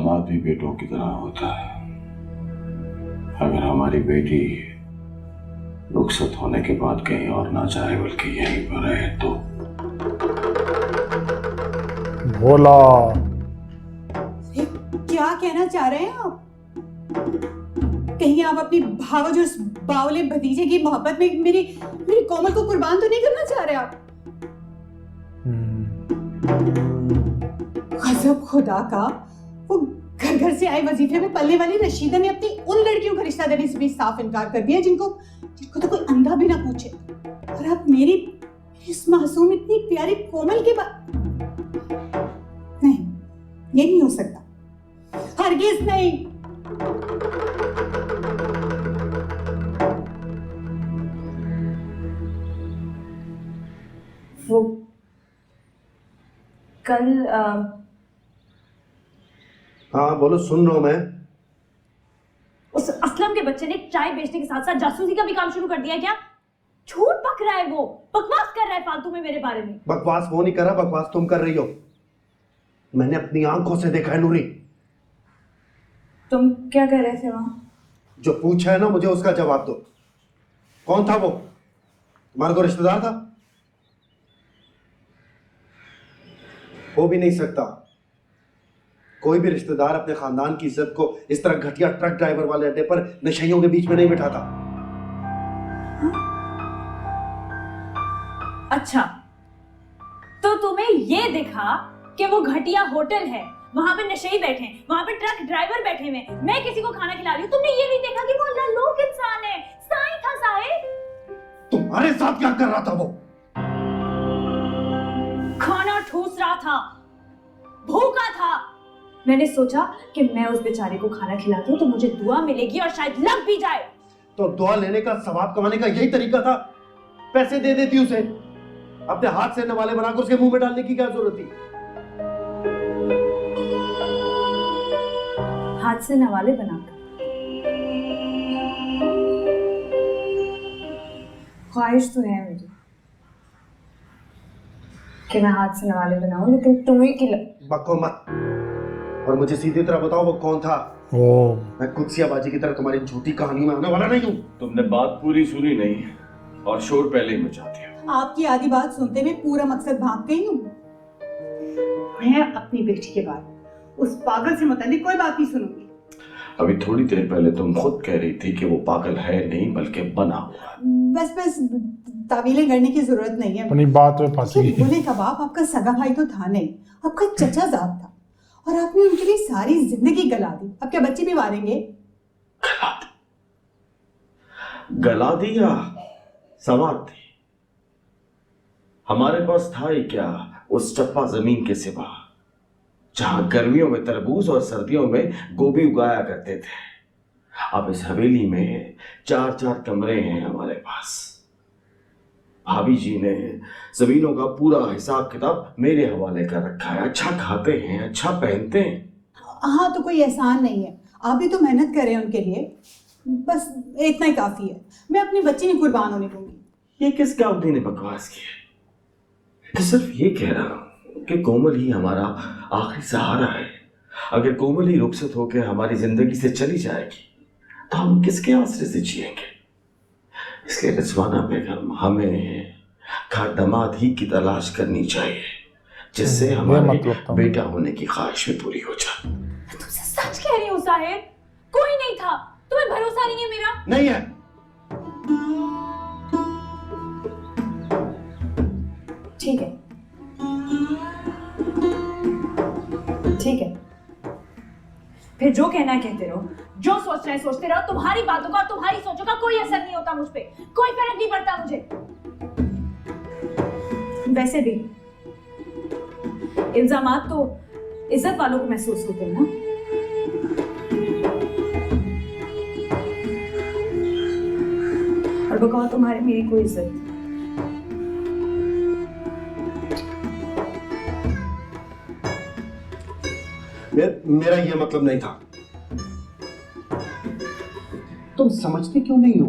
दामाद भी बेटों की तरह होता है। अगर हमारी बेटी रुखसत होने के बाद कहीं और ना जाए बल्कि यहीं पर रहे तो। भोला क्या कहना चाह रहे हैं आप? कहीं आप अपनी भावज और बावले भतीजे की मोहब्बत में मेरी मेरी कोमल को कुर्बान तो नहीं करना चाह रहे आप? गजब खुदा का, वो घर घर से आए वजीफे में पलने वाली रशीदा ने अपनी उन लड़कियों का रिश्ता देने से भी साफ इनकार कर दिया जिनको तो कोई अंधा भी ना पूछे। और अब मेरी इस मासूम इतनी प्यारी कोमल के बाद नहीं, ये नहीं हो सकता, हरगिज नहीं। वो कल हाँ बोलो, सुन रहा हूं मैं। उस असलम के बच्चे ने चाय बेचने के साथ साथ जासूसी का भी काम शुरू कर दिया क्या? झूठ पक रहा है, वो बकवास कर रहा है फालतू में मेरे बारे में। बकवास वो नहीं कर रहा, बकवास तुम कर रही हो। मैंने अपनी आंखों से देखा है नूरी। तुम क्या कर रहे थे वहां? जो पूछा है ना मुझे उसका जवाब दो। कौन था वो? तुम्हारा कोई रिश्तेदार था? हो भी नहीं सकता। कोई भी रिश्तेदार अपने खानदान की इज्जत को इस तरह घटिया ट्रक ड्राइवर वाले अड्डे पर नशइयों के बीच में नहीं बिठाता। अच्छा, तो तुम्हें ये देखा कि वो घटिया होटल है, वहां पे नशेई बैठे हैं, वहां पे ट्रक ड्राइवर बैठे हुए, मैं किसी को खाना खिला रही हूँ, तुमने ये नहीं देखा कि वो लोग इंसान है, साईं था साहिब। तुम्हारे साथ क्या कर रहा था वो? खाना ठूस रहा था, भूखा था। मैंने सोचा कि मैं उस बेचारे को खाना खिला दूं तो मुझे दुआ मिलेगी और शायद लग भी जाए। तो दुआ लेने का, सवाब कमाने का यही तरीका था? पैसे दे देती उसे, अपने हाथ से नवाले बनाकर उसके मुंह में डालने की क्या जरूरत थी? हाथ से नवाले बनाकर? ख्वाहिश तो है मेरी कि मैं हाथ से नवाले बनाऊं, लेकिन तुम्हें बको मत और मुझे सीधी तरह बताओ वो कौन था। मैं कुत्सियाबाजी की तरह तुम्हारी झूठी कहानियों में आने वाला नहीं हूँ। तुमने बात पूरी सुनी नहीं और शोर पहले ही मचा दिया। आपकी आधी बात सुनते में पूरा मकसद भाग गई हूँ। मैं अपनी बेटी के बाद उस पागल से मुताल्लिक कोई बात नहीं सुनूंगी। अभी थोड़ी देर पहले तुम खुद कह रही थी कि वो पागल है नहीं बल्कि बना हुआ है। बस तावीलें करने की जरूरत नहीं है। अपनी बात में फंस गई। बोले का बाप आपका सगा भाई तो था नहीं, आपका चचा जात था और आपने उनके लिए सारी जिंदगी गला दी। अब क्या बच्चे भी मारेंगे? गला दी या सवार थी? हमारे पास था ही क्या उस चप्पा जमीन के सिवा जहां गर्मियों में तरबूज और सर्दियों में गोभी उगाया करते थे। अब इस हवेली में 4-4 कमरे हैं हमारे पास। भाभी जी ने जमीनों का पूरा हिसाब किताब मेरे हवाले कर रखा है। अच्छा खाते हैं, अच्छा पहनते हैं। हाँ, तो कोई एहसान नहीं है, आप भी तो मेहनत करें उनके लिए, बस इतना ही काफी है। मैं अपनी बच्ची नहीं कुर्बान होने दूंगी। ये किस गाउडी ने बकवास की है? तो सिर्फ ये कह रहा हूं कि कोमल ही हमारा आखिरी सहारा है। अगर कोमल ही रुखसत होकर हमारी जिंदगी से चली जाएगी तो हम किसके आसरे से जिएंगे? इसलिए रिजवाना बेगम, हमें खादमाद ही की तलाश करनी चाहिए जिससे हमारे बेटा होने की ख्वाहिश भी पूरी हो जाए। तुमसे सच कह रही हूँ साहिब, कोई नहीं था। तुम्हें भरोसा नहीं है मेरा? नहीं है। ठीक है, ठीक है, फिर जो कहना है कहते रहो, जो सोचना है सोचते रहो। तुम्हारी बातों का और तुम्हारी सोचों का कोई असर नहीं होता मुझ पे, कोई फर्क नहीं पड़ता मुझे। वैसे भी इल्जामात तो इज्जत वालों को महसूस होते हैं ना। और वो कहो तुम्हारी मेरी कोई इज्जत। मेरा ये मतलब नहीं था। तुम समझते क्यों नहीं हो?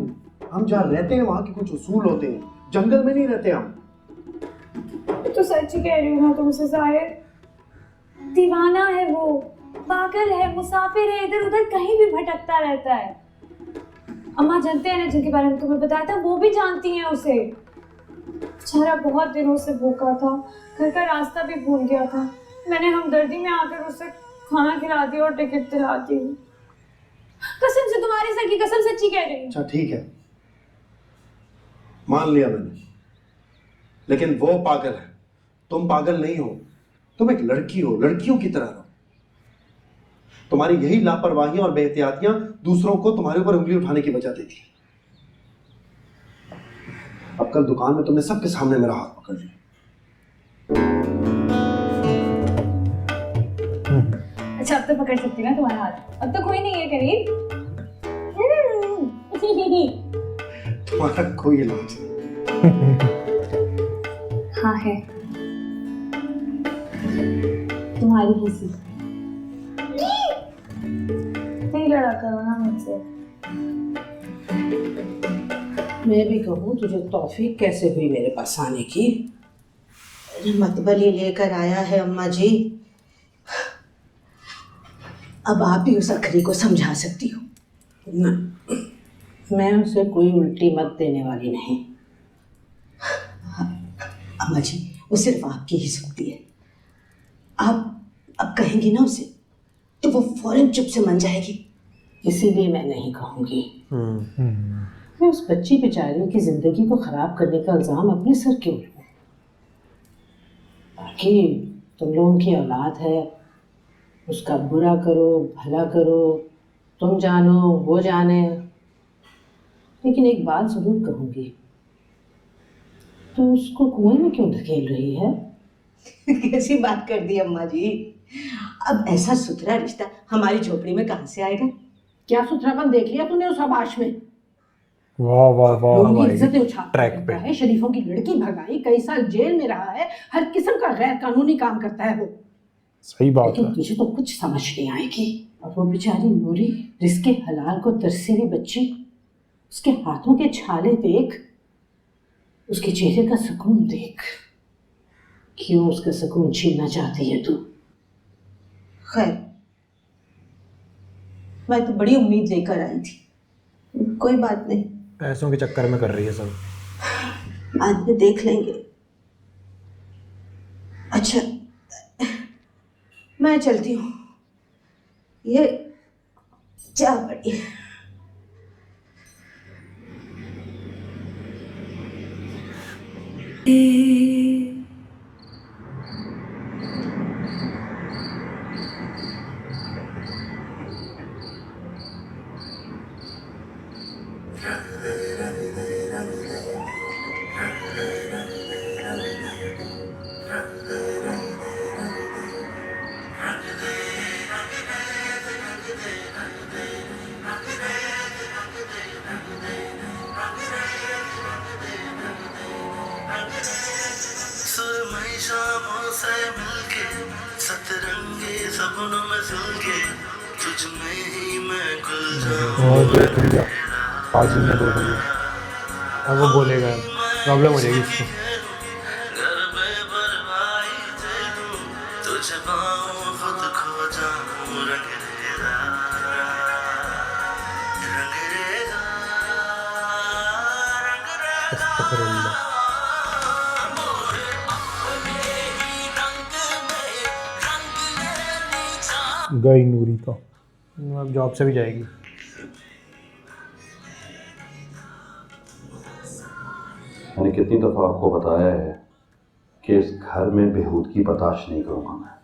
हम जहाँ रहते हैं वहां के कुछ उसूल होते हैं, जंगल में नहीं रहते हम। तो सच ही कह रही हूँ ना तुमसे साहिब, दीवाना है वो, पागल है, मुसाफिर है, इधर उधर कहीं भी भटकता रहता है। अम्मा जानते हैं ना, जिनके बारे में तुम्हें बताया था, वो भी जानती हैं उसे। बेचारा बहुत दिनों से भूखा था, घर का रास्ता भी भूल गया था। मैंने हमदर्दी में आकर उसे खाना खिला दिया और टिकट दिला दी। कसम से, तुम्हारी सर की कसम, सच्ची कह रही हूँ। अच्छा ठीक है, मान लिया मैंने, लेकिन वो पागल है, तुम पागल नहीं हो। तुम एक लड़की हो, लड़कियों की तरह रहो। तुम्हारी यही लापरवाहियां और बेहतियातियां दूसरों को तुम्हारे ऊपर उंगली उठाने की वजह देती है। अब कल दुकान में तुमने सबके सामने मेरा हाथ पकड़ लिया। अच्छा, अब तो पकड़ सकती ना तुम्हारा हाथ, अब तो कोई नहीं है करीब। तुम्हारा कोई इलाज नहीं। हाँ है, तुम्हारी हंसी। नहीं लड़ा करो ना मुझसे। मैं भी कहूँ, तुझे तौफीक कैसे हुई मेरे पास आने की? मतबली लेकर आया है अम्मा जी। अब आप ही उस अखरी को समझा सकती हो ना, मैं उसे कोई उल्टी मत देने वाली नहीं। अम्मा जी, वो सिर्फ आपकी ही सुनती है। आप अब कहेंगी ना उसे तो वो फौरन चुप से मान जाएगी। इसीलिए मैं नहीं कहूँगी। मैं उस बच्ची बेचारी की जिंदगी को खराब करने का इल्जाम अपने सर क्यों लूं? बाकी तुम लोगों की औलाद है, उसका बुरा करो भला करो, तुम जानो वो जाने। लेकिन एक बात जरूर कहूँगी, तो उसको कुएं में क्यों धकेल रही है? कैसी बात कर दी अम्मा जी। अब ऐसा सुथरा रिश्ता हमारी झोपड़ी में कहाँ से आएगा? क्या सुथरापन देख लिया तूने उस आबाश में? वाह वाह वाह लोगों की भाई, इज्जतें उछाल ट्रैक पे। है, शरीफों की लड़की भगाई, कई साल जेल में रहा है, हर किस्म का गैर कानूनी काम करता है वो। सही बात लेकिन है। तुझे तो कुछ समझ नहीं आएगी। और वो बेचारी नूरी, रिस्के हलाल को तरसी हुई बच्ची, उसके हाथों के छाले देख, उसके चेहरे का सुकून देख। क्यों उसका सुकून छीनना चाहती है तू? खैर, मैं तो बड़ी उम्मीद लेकर आई थी। कोई बात नहीं, पैसों के चक्कर में कर रही है सब। बाद में देख लेंगे। अच्छा, मैं चलती हूँ, ये जा पड़ी। सुरमई शामों से मिलके सतरंगी सपनों में सुलगे तुझ में ही मैं गुल जाऊं। और देख लिया, पाजी ने देख लिया। अब वो बोलेगा, प्रॉब्लम हो जाएगी इसको। घर में बरवाई तेरू तुझे पाऊं खुद खो जाऊं। रंग रेगा रंग रेगा रंग रेगा अस्तगफिरुल्लाह। गई नूरी तो। अब जॉब से भी जाएगी। मैंने कितनी दफ़ा आपको बताया है कि इस घर में बेहूदगी बर्दाश्त नहीं करूँगा मैं।